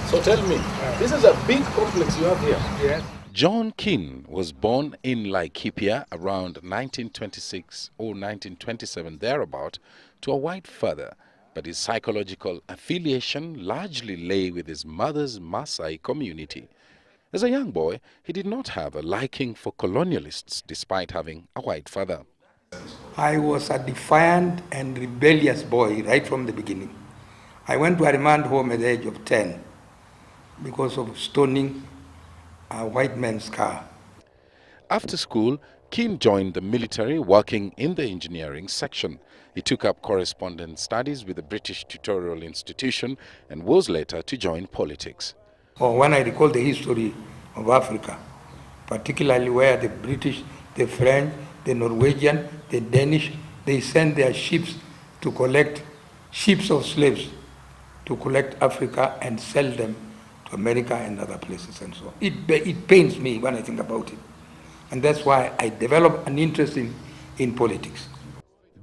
So tell me, this is a big complex you have here. Yes. John Keane was born in Laikipia around 1926 or 1927 thereabout to a white father, but his psychological affiliation largely lay with his mother's Maasai community. As a young boy, he did not have a liking for colonialists despite having a white father. I was a defiant and rebellious boy right from the beginning. I went to a remand home at the age of 10 because of stoning a white man's car. After school, Keane joined the military working in the engineering section. He took up correspondence studies with the British Tutorial Institution and was later to join politics. Or when I recall the history of Africa, particularly where the British, the French, the Norwegian, the Danish, they sent their ships to collect ships of slaves to collect Africa and sell them to America and other places and so on. It pains me when I think about it. And that's why I developed an interest in politics.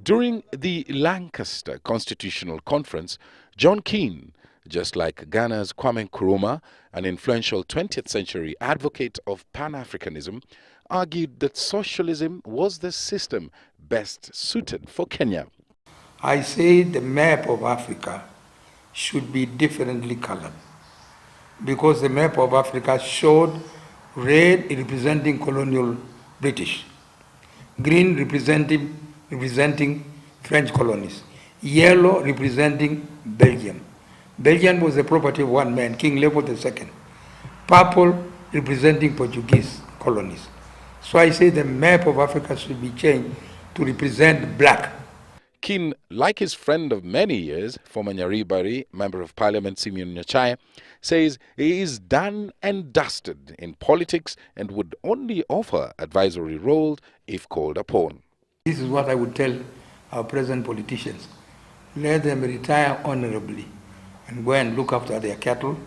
During the Lancaster Constitutional Conference, John Keane, just like Ghana's Kwame Nkrumah, an influential 20th century advocate of Pan-Africanism, argued that socialism was the system best suited for Kenya. I say the map of Africa should be differently colored because the map of Africa showed red representing colonial British, green representing French colonies, yellow representing Belgium. Belgium was the property of one man, King Leopold II. Purple representing Portuguese colonies. So I say the map of Africa should be changed to represent black. Keane, like his friend of many years, former Nyaribari Member of Parliament Simeon Nyachae, says he is done and dusted in politics and would only offer advisory roles if called upon. This is what I would tell our present politicians. Let them retire honorably and go and look after their cattle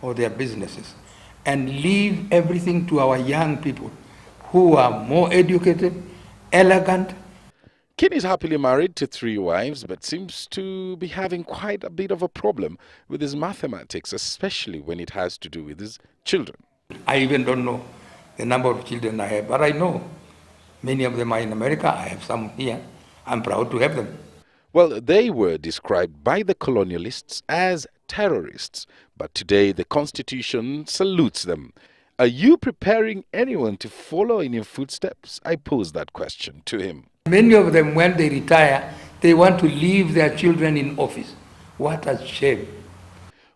or their businesses and leave everything to our young people who are more educated, elegant. Keane is happily married to 3 wives, but seems to be having quite a bit of a problem with his mathematics, especially when it has to do with his children. I even don't know the number of children I have, but I know many of them are in America. I have some here. I'm proud to have them. Well, they were described by the colonialists as terrorists, but today the Constitution salutes them. Are you preparing anyone to follow in your footsteps? I posed that question to him. Many of them, when they retire, they want to leave their children in office. What a shame.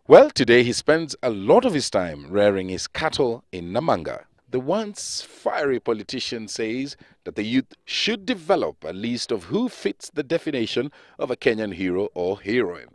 Well, today he spends a lot of his time rearing his cattle in Namanga. The once fiery politician says that the youth should develop a list of who fits the definition of a Kenyan hero or heroine.